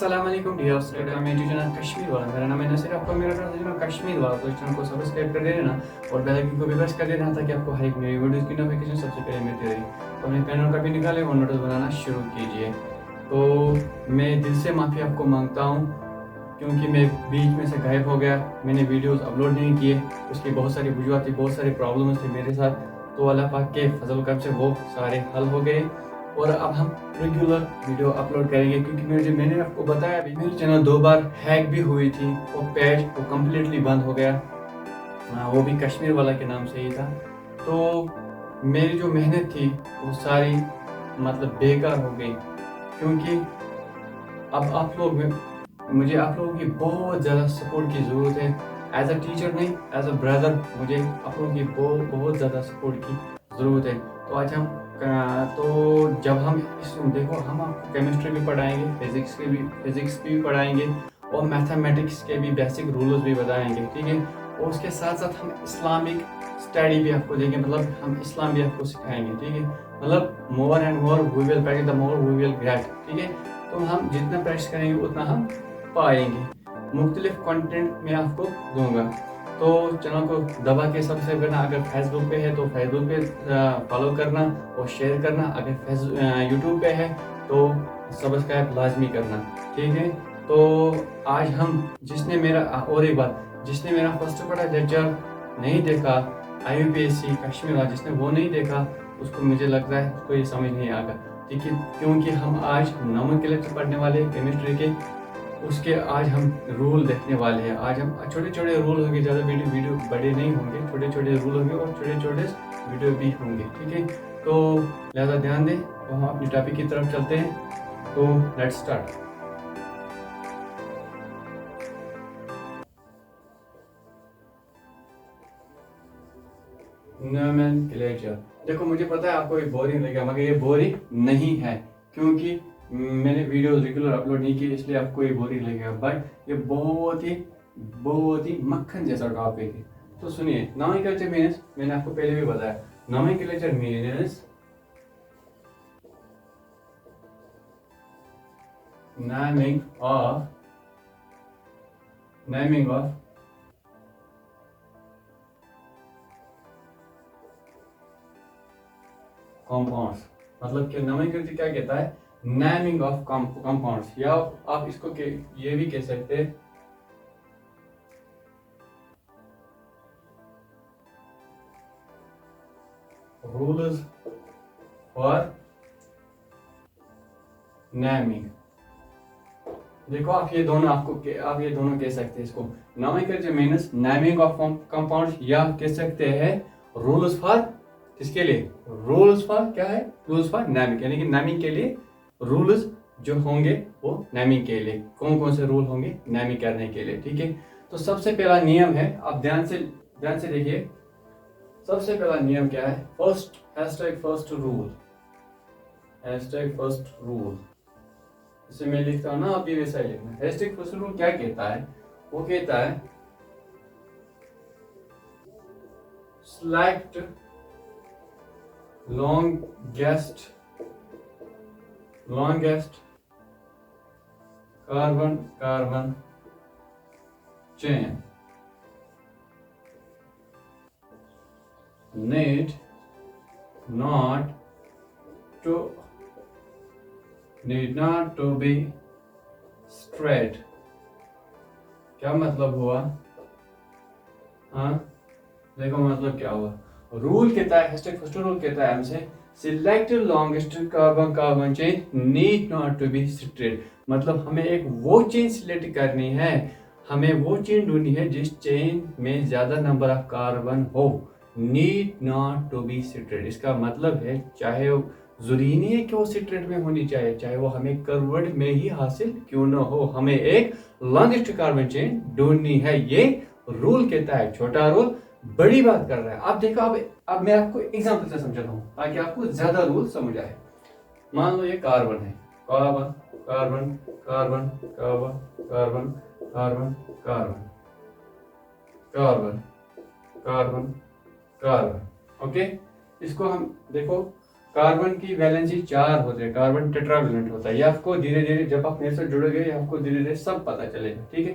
अस्सलाम वालेकुम dear student, मैं चैनल कश्मीर वाला, मेरा नाम है नसीर। आपको मेरा चैनल कश्मीर वाला, तो इस चैनल को सब्सक्राइब कर देना और बेल आइकन को भी प्रेस कर देना ताकि आपको हर एक नई वीडियोस की नोटिफिकेशन सबसे पहले मिलती रहे। तो अपने पेन और कॉपी निकालें और नोट्स बनाना शुरू कीजिए। तो मैं दिल से माफ़ी आपको मांगता हूँ क्योंकि मैं बीच में से गायब हो गया, मैंने वीडियोस अपलोड नहीं किए। उसकी बहुत सारी वजूहत थी, बहुत सारे प्रॉब्लम्स थे मेरे साथ, तो अल्लाह पाक के फजल करम से वो सारे हल हो गए और अब हम रेगुलर वीडियो अपलोड करेंगे। क्योंकि मैंने आपको बताया अभी मेरी चैनल 2 बार हैक भी हुई थी, वो पेज वो कम्प्लीटली बंद हो गया, वो भी कश्मीर वाला के नाम से ही था। तो मेरी जो मेहनत थी वो सारी मतलब बेकार हो गई, क्योंकि अब आप लोग मुझे आप लोगों की बहुत ज़्यादा सपोर्ट की ज़रूरत है। एज अ टीचर नहीं, एज अ ब्रदर मुझे आप लोगों की बहुत ज़्यादा सपोर्ट की ज़रूरत है। तो आज हम तो जब हम देखो, हम आपको केमिस्ट्री भी पढ़ाएंगे, फिजिक्स भी पढ़ाएंगे और मैथमेटिक्स के भी बेसिक रूल्स भी बताएंगे, ठीक है। और उसके साथ साथ हम इस्लामिक स्टडी भी आपको देंगे, मतलब हम इस्लाम भी आपको सिखाएंगे, ठीक है। मतलब more and more we will practice the more we will get, ठीक है। तो हम जितना प्रैक्टिस करेंगे उतना हम पाएंगे। मुख्तलिफ कंटेंट मैं आपको दूंगा, तो चैनल को दबा के सब्सक्राइब करना। अगर फेसबुक पे है तो फेसबुक पे फॉलो करना और शेयर करना। अगर यूट्यूब पे है तो सब्सक्राइब लाजमी करना, ठीक है। तो आज हम जिसने मेरा और एक बात, जिसने मेरा फर्स्ट पढ़ा लेक्चर नहीं देखा IUPAC कश्मीर वाला, जिसने वो नहीं देखा उसको मुझे लगता है उसको ये समझ नहीं आएगा, ठीक है। क्योंकि हम आज नोमेनक्लेचर पढ़ने वाले हैं केमिस्ट्री के, उसके आज हम रूल देखने वाले हैं। आज हम छोटे छोटे रूल होंगे, ज़्यादा वीडियो बड़े नहीं होंगे, छोटे छोटे रूल होंगे और छोटे छोटे वीडियो भी होंगे, ठीक है। तो ज़्यादा ध्यान दें। तो हम अपनी टॉपिक की तरफ चलते हैं, तो लेट्स स्टार्ट। नोमेनक्लेचर, देखो मुझे पता है आपको ये बोरिंग लगेगा, मगर ये बोरिंग नहीं है, क्योंकि मैंने वीडियो रेगुलर अपलोड नहीं की, इसलिए आपको ये बोरिंग लगेगा। बट ये बहुत ही मक्खन जैसा टॉपिक है। तो सुनिए, नोमेनक्लेचर मीन्स, मैंने आपको पहले भी बताया, nomenclature means naming of compounds. मतलब कि नोमेनक्लेचर क्या कहता है, नेमिंग ऑफ कंपाउंड्स, या आप इसको ये भी कह सकते हैं रूल्स फॉर नेमिंग। देखो आप ये दोनों कह सकते हैं इसको। Nomenclature means naming of compounds, या कह सकते हैं रूल्स फॉर, किसके लिए, रूल्स फॉर क्या है, रूल्स फॉर नेमिंग, यानी कि नेमिंग के लिए रूल्स जो होंगे वो नेमिंग के लिए, कौन कौन से रूल होंगे नेमिंग करने के लिए, ठीक है। तो सबसे पहला नियम है, आप ध्यान से देखिए, सबसे पहला नियम क्या है, फर्स्ट रूल, इसे मैं लिखता हूं ना, आप भी वैसा ही लिखना। हैशटैग फर्स्ट रूल क्या कहता है, वो कहता है select longest carbon chain need not to be straight। क्या मतलब हुआ, हाँ देखो मतलब क्या हुआ। रूल कहता है, हैशटैग फर्स्ट रूल कहता है हमसे select longest carbon chain need not to be straight. मतलब हमें एक वो चेन सिलेक्ट करनी है, हमें वो चेन ढूंढनी है जिस चेन में ज्यादा नंबर ऑफ कार्बन हो। Need not to be straight, इसका मतलब है चाहे वो जरूरी नहीं है कि वो स्ट्रेट में होनी चाहिए, चाहे वो हमें कर्व्ड में ही हासिल क्यों ना हो, हमें एक लॉन्गेस्ट कार्बन चेन ढूंढनी है। ये रूल कहता है, छोटा रूल बड़ी बात कर रहा है। आप देखो, अब मैं आपको एग्जांपल से समझाता हूँ ताकि आपको ज्यादा रूल समझ आए। मान लो ये कार्बन है, carbon carbon carbon carbon carbon carbon carbon carbon carbon carbon, okay. इसको हम देखो, कार्बन की वैलेंसी 4 होते हैं, कार्बन टेट्रावैलेंट होता है। ये आपको धीरे धीरे जब आप मेरे से जुड़ोगे ये आपको धीरे धीरे सब पता चलेगा, ठीक है।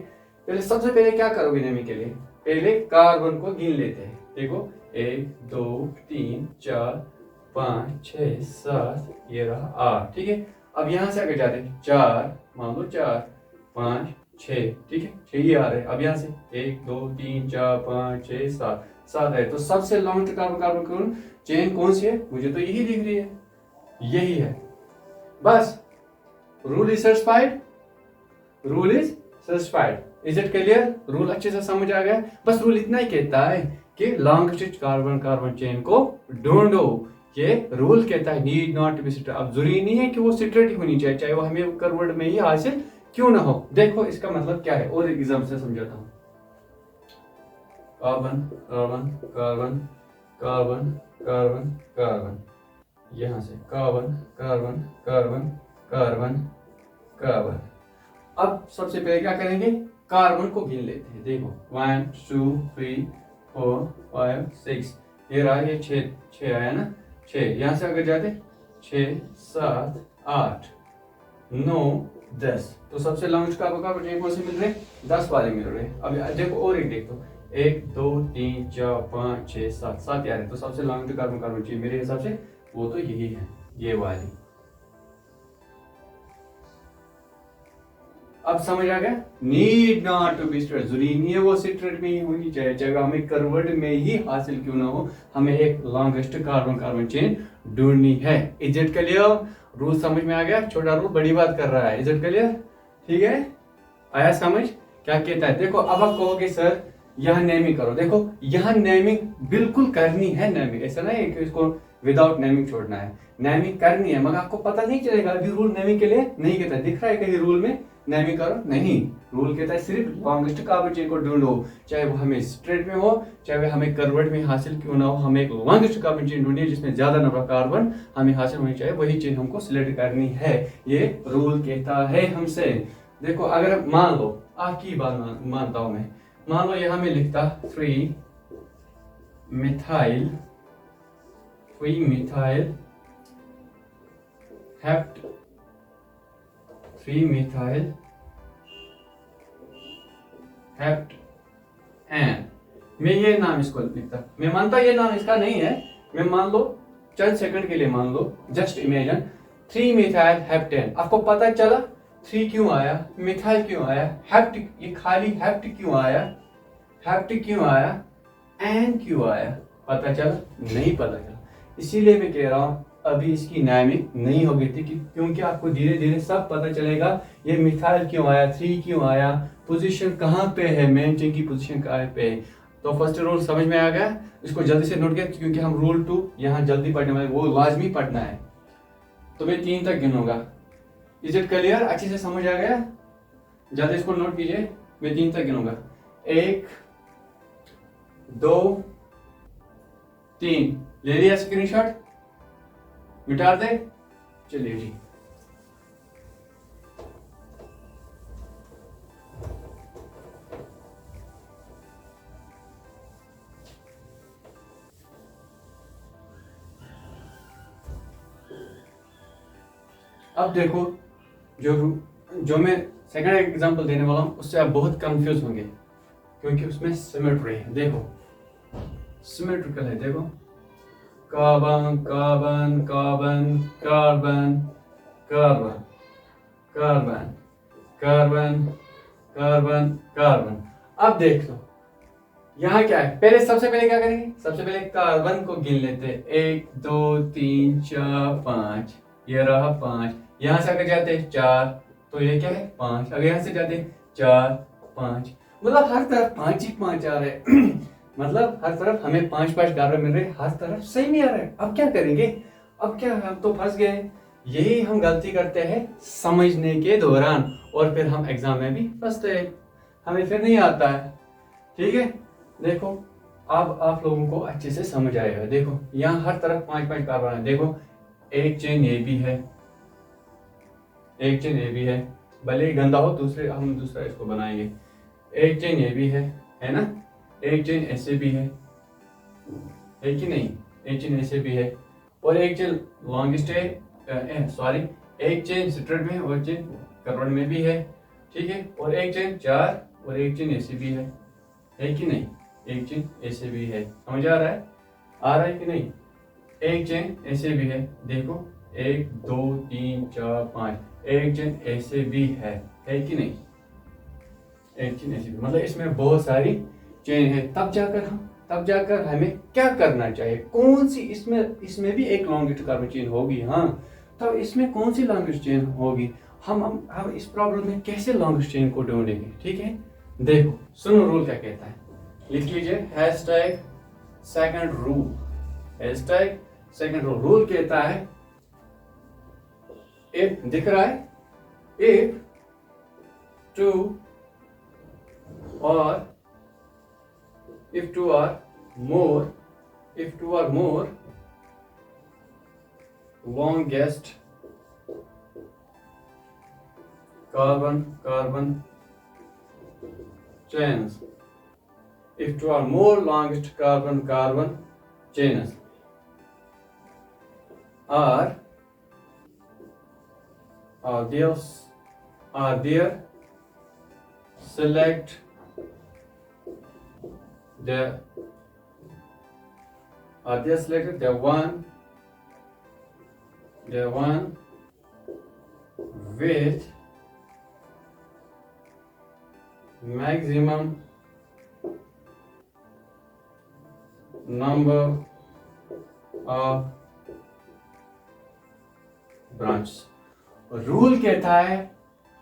पहले सबसे पहले क्या करोगे नेमी के लिए, पहले कार्बन को गिन लेते हैं। देखो 1 2 3 4 5 6 7, ये रहा 8, ठीक है। अब यहाँ से आगे जाते हैं, 4 मान लो 4 5 6, ठीक है, 6 ही आ रहे हैं। अब यहाँ से 1 2 3 4 5 6 7, 7 है। तो सबसे लॉन्ग कार्बन कार्बन चेन कौन सी है, मुझे तो यही दिख रही है, यही है। बस rule is satisfied, rule is satisfied. Is it clear? Rule अच्छे से समझ आ गया। बस रूल इतना ही कहता है कि लॉन्गेस्ट कार्बन कार्बन चेन को ढूंढो। ये रूल कहता है नीड नॉट बी सिट्रेट। अब जरूरी नहीं है कि वो सिट्रेट ही होनी चाहिए, चाहे वो हमें कर्वर्ड में ही हासिल क्यों ना हो। देखो इसका मतलब क्या है, और एग्जाम्पल से समझाता हूँ। Carbon carbon carbon carbon carbon carbon, यहां से carbon carbon carbon carbon carbon. अब सबसे पहले क्या करेंगे, कार्बन को गिन लेते हैं। देखो 1 2 3 4 5 6, ये रहा, ये 6 आया ना, 6। यहां से अगर जाते 6 7 8 9 10, तो सबसे लॉन्गेस्ट कार्बन चेन कौन से मिल रहे, 10 वाले मिल रहे। अब देखो और एक देखो, 1 2 3 4 5 6 7, 7 यार है। तो सबसे लॉन्गेस्ट कार्बन कार्बन चेन मेरे हिसाब से वो तो यही है, ये वाली। अब समझ आ गया, need not to be straight, जरूरी नहीं है वो सिट्रेट में ही होनी चाहिए, चाहे हमें कर्वर्ड में ही हासिल क्यों ना हो, हमें एक लॉन्गेस्ट कार्बन कार्बन चेन ढूंढनी है। Is it clear? रूल समझ में आ गया, छोटा रूल बड़ी बात कर रहा है। Is it clear? ठीक है, आया समझ क्या कहता है। देखो अब आप कहोगे सर यहाँ नेमिंग करो, देखो यहाँ नेमिंग बिल्कुल करनी है। नेमिंग ऐसा नहीं है कि इसको विदाउट नेमिंग छोड़ना है, नेमिंग करनी है, मगर आपको पता नहीं चलेगा। अभी रूल नेमिंग के लिए नहीं कहता, दिख रहा है कहीं रूल में नेमिंग करो, नहीं। रूल कहता है सिर्फ लॉन्गेस्ट कार्बन चेन को ढूंढो, चाहे वो हमें स्ट्रेट में हो, चाहे वो हमें कर्वर्ड में हासिल क्यों ना हो, हमें एक लॉन्गेस्ट कार्बन चेन ढूंढनी है जिसमें ज्यादा नंबर कार्बन हमें हासिल होनी चाहिए, वही चेन हमको सिलेक्ट करनी है। ये रूल कहता है हमसे। देखो अगर मान लो, आपकी बात मानता हूं मैं, मान लो यहां में लिखता 3 methyl hept 3 methyl hept ene, मैं ये नाम इसको लिखता। मैं मानता ये नाम इसका नहीं है, मैं मान लो चंद सेकंड के लिए मान लो, जस्ट इमेजिन 3 मिथाइल हेप्टेन। आपको पता चला 3 क्यों आया, मिथाइल क्यों आया, हेप्ट, ये खाली हेप्ट क्यों आया, हेप्ट क्यों आया, एन क्यों आया, पता चला? नहीं पता चला। इसीलिए मैं कह रहा हूं अभी इसकी नेमिंग नहीं होगी थी, क्योंकि आपको धीरे धीरे सब पता चलेगा। ये मिथाइल क्यों आया, 3 क्यों आया, पोजीशन कहाँ पे है, मेन चेन की पोजीशन कहाँ पे है। तो फर्स्ट रूल समझ में आ गया, इसको जल्दी से नोट किया, क्योंकि हम रूल 2 यहाँ जल्दी पढ़ने वाले, वो लाजमी पढ़ना है। तो मैं 3 तक गिनूंगा। Is it clear? अच्छे से समझ आ गया? जल्दी इसको नोट कीजिए, मैं 3 तक गिनूंगा। 1 2 3, ले लिया स्क्रीनशॉट, मिटा दे, चलिए जी। अब देखो जो मैं सेकंड एग्जांपल देने वाला हूं उससे आप बहुत कंफ्यूज होंगे, क्योंकि उसमें सिमेट्री है। देखो सिमेट्रिकल है, देखो carbon carbon carbon carbon carbon carbon carbon carbon carbon. अब देख लो यहाँ क्या है, पहले सबसे पहले क्या करेंगे, सबसे पहले कार्बन को गिन लेते हैं। 1 2 3 4 5, ये रहा 5। यहाँ से अगर जाते 4, तो ये क्या है 5। अगर यहाँ से जाते 4 5, मतलब हर तरफ 5 ही 5 आ रहे हैं। मतलब हर तरफ हमें 5 5 कार्बन मिल रहे, हर तरफ सही नहीं आ रहा है। अब क्या करेंगे, अब क्या, हम तो फंस गए। यही हम गलती करते हैं समझने के दौरान, और फिर हम एग्जाम में भी फंसते हैं, हमें फिर नहीं आता है। ठीक है, देखो अब आप लोगों को अच्छे से समझ आएगा। देखो यहाँ हर तरफ 5 5 कार्बन है। देखो एक चेन ये भी है, एक चेन ये भी है, भले ही गंदा हो, हम दूसरा इसको बनाएंगे। एक चेन ये भी है ना, एक चेन ऐसे भी है कि नहीं, एक चेन ऐसे भी है, और एक चेन लॉन्गेस्ट है, सॉरी, एक चेन स्ट्रेट में और चेन कर्वड में भी है, ठीक है। और एक चेन 4 और एक चेन ऐसे भी है कि नहीं, एक चेन ऐसे भी है, समझ आ रहा है कि नहीं। एक चेन ऐसे भी है, देखो 1 2 3 4 5, एक चेन ऐसे भी है कि नहीं, एक चेन ऐसे भी, मतलब इसमें बहुत सारी चेन है। तब जाकर हमें क्या करना चाहिए, कौन सी इसमें भी एक लॉन्गेस्ट कार्बन चेन होगी, हाँ, तो इसमें कौन सी लॉन्गेस्ट चेन होगी, हम इस प्रॉब्लम में कैसे लॉन्गेस्ट चेन को ढूंढेंगे, ठीक है। देखो सुनो रूल क्या कहता है, लिख लीजिए hashtag second rule, hashtag second rule. Rule कहता है इफ, दिख रहा है, इफ टू और if two are more longest carbon chains, if two are more longest carbon chains are there, select the one with maximum number of branches। Rule कहता है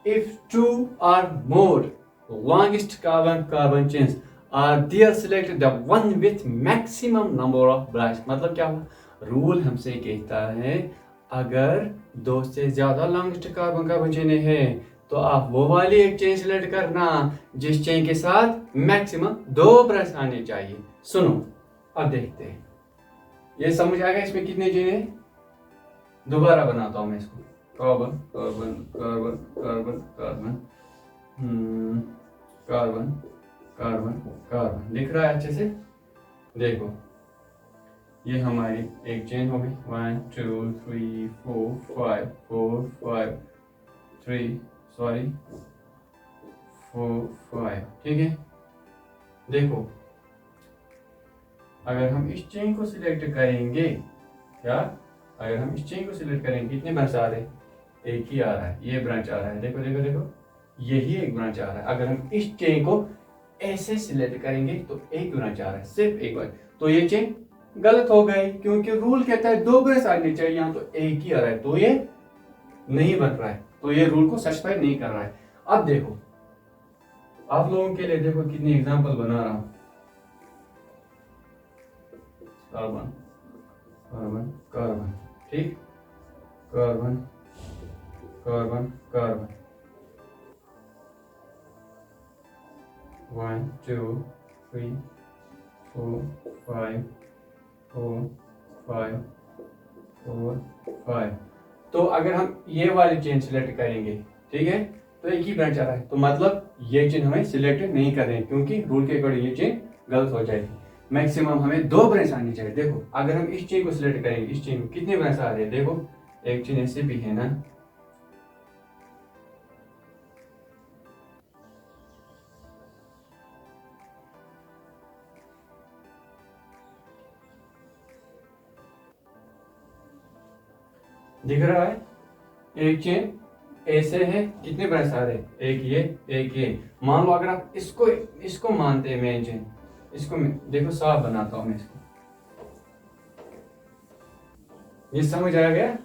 if two or more longest carbon chains are there, select the one with maximum number of branches। मतलब क्या हुआ, rule हमसे कहता है अगर 2 से ज्यादा लॉन्गेस्ट कार्बन चेन है तो आप वो वाली एक चेन सिलेक्ट करना जिस चेन के साथ मैक्सिमम 2 ब्रांच आने चाहिए। सुनो अब देखते हैं, ये समझ आ गया इसमें कितने चेन है, दोबारा बनाता हूं मैं इसको, carbon carbon carbon carbon carbon carbon carbon carbon, दिख रहा है अच्छे से। देखो ये हमारी एक चेन हो गई, 1 2 3 4 5 4 5 3 सॉरी 4 5, ठीक है। देखो अगर हम इस चेन को सिलेक्ट करेंगे, क्या, अगर हम इस चेन को सिलेक्ट करेंगे कितने ब्रांच आ रहे हैं, एक ही आ रहा है, ये ब्रांच आ रहा है, देखो देखो देखो यही एक ब्रांच आ रहा है। अगर हम इस चेन को ऐसे सिलेक्ट करेंगे तो एक ब्रांच आ रहा है, सिर्फ एक बार, तो ये चेन गलत हो गई क्योंकि रूल कहता है 2 ब्रांच आनी चाहिए, यहाँ तो एक ही आ रहा है, तो ये नहीं बन रहा है, तो ये रूल को सैटिस्फाई नहीं कर रहा है। अब देखो आप लोगों के लिए देखो कितनी एग्जांपल बना रहा हूं, कार्बन कार्बन कार्बन, ठीक, कार्बन कार्बन कार्बन 1 2 3 4 5 4 5 4 5। तो अगर हम ये वाली चेन सिलेक्ट करेंगे, ठीक है, तो एक ही ब्रांच आ रहा है, तो मतलब ये चेन हमें सिलेक्ट नहीं कर रहे हैं क्योंकि रूल के अकॉर्डिंग ये चेन गलत हो जाएगी। मैक्सिमम हमें 2 ब्रांच आनी चाहिए। देखो अगर हम इस चेन को सिलेक्ट करेंगे, इस चेन को कितने ब्रांच आ रहे हैं, देखो एक चेन ऐसे भी है ना, दिख रहा है, एक चेन ऐसे है, कितने ब्रांच आ रहे हैं, एक ये। मान लो अगर आप इसको मानते हैं मेन चेन, इसको देखो साफ बनाता हूं मैं इसको, ये समझ आ गया।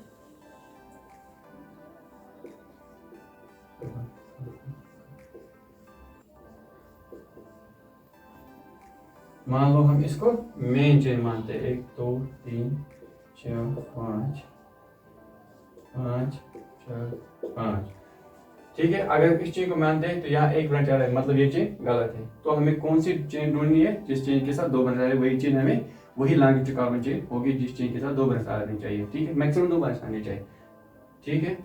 मान लो हम इसको मेन चेन मानते हैं, 1 2 3 4 5 5 4 5, ठीक है। अगर इस चेन को मानते हैं तो यहाँ एक ब्रांच आ रहा है, मतलब ये चेन गलत है। तो हमें कौन सी चेन ढूंढनी है जिस चेन के साथ 2 ब्रांच आ रहे हैं, वही चेन हमें, वही लॉन्गेस्ट कार्बन चेन होगी जिस चेन के साथ 2 ब्रांच आनी चाहिए, ठीक है, मैक्सिमम 2 ब्रांच आनी चाहिए, ठीक है।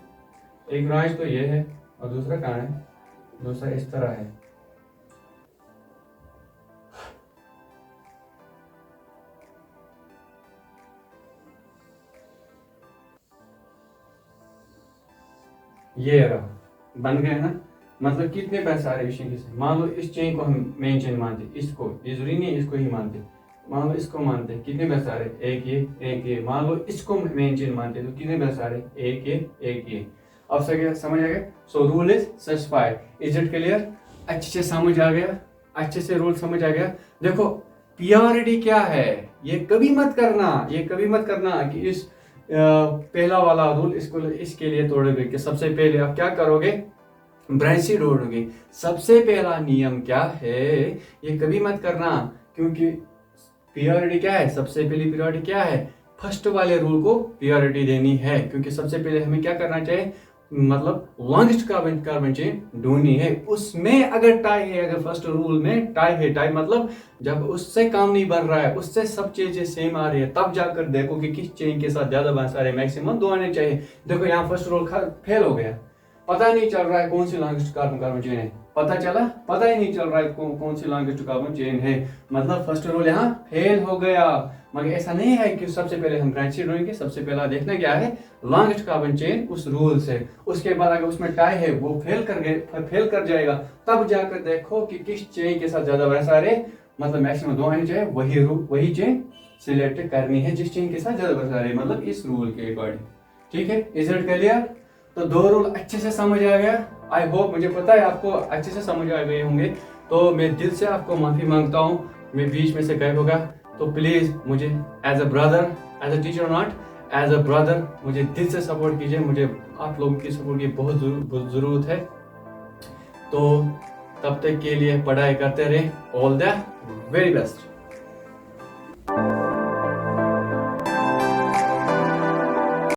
एक ब्रांच तो ये है और दूसरा कहाँ है, दूसरा इस तरह है, ये रहा, बन गया ना। मतलब कितने पैसे आ रहे हैं इस चेन से। मान लो इस चेन को हम मेन चेन मानते, इसको, ये जरूरी नहीं इसको ही मानते, मान लो इसको मानते, कितने पैसे आ रहे, एक ये। मान लो इसको मेन चेन मानते तो कितने पैसे आ रहे, एक ये। अब समझ आ गया। So rule is satisfied. Is it clear? अच्छे से समझ आ गया, अच्छे से रूल समझ आ गया। देखो प्योरिटी क्या है, ये कभी मत करना कि इस पहला वाला रूल इसके लिए तोड़ोगे कि सबसे पहले आप क्या करोगे, ब्रांची ढूंढोगे। सबसे पहला नियम क्या है, ये कभी मत करना, क्योंकि प्योरिटी क्या है, सबसे पहली प्योरिटी क्या है, फर्स्ट वाले रूल को प्योरिटी देनी है। क्योंकि सबसे पहले हमें क्या करना चाहिए, मतलब लॉन्गेस्ट कार्बन चेन ढूंढनी है। उसमें अगर टाई है, अगर फर्स्ट रूल में टाई है, टाई मतलब जब उससे काम नहीं बन रहा है, उससे सब चीजें सेम आ रही है, तब जाकर देखो कि किस चेन के साथ ज्यादा बन रहे, मैक्सिमम 2 आने चाहिए। देखो यहाँ फर्स्ट रूल फेल हो गया, पता नहीं चल रहा है कौन सी लॉन्गेस्ट कार्बन चेन है, पता ही नहीं चल रहा है कौन सी लॉन्गेस्ट कार्बन चेन है, मतलब फर्स्ट रूल यहाँ फेल हो गया। मगर ऐसा नहीं है कि सबसे पहले हम ब्रांची ढूंढेंगे, सबसे पहला देखना क्या है, लॉन्गेस्ट कार्बन चेन उस रूल से। उसके बाद अगर उसमें टाई है वो फेल कर जाएगा, तब जाकर देखो कि किस चेन के साथ ज्यादा बरस आ रहे, मतलब मैक्सिमम 2 आने चाहिए, वही चेन सिलेक्ट करनी है जिस चेन के साथ ज्यादा बरस आ रही है, मतलब इस रूल के अकॉर्डिंग। ठीक है, इज इट क्लियर? तो 2 रूल अच्छे से समझ आ गया। आई होप, मुझे पता है आपको अच्छे से समझ आ गए होंगे। तो मैं दिल से आपको माफी मांगता हूँ, मैं बीच में से गायब होगा, तो प्लीज मुझे as a brother, as a teacher not, as a brother मुझे दिल से सपोर्ट कीजिए। मुझे आप लोगों की सपोर्ट की बहुत जरूरत है। तो तब तक के लिए पढ़ाई करते रहे। All the very best.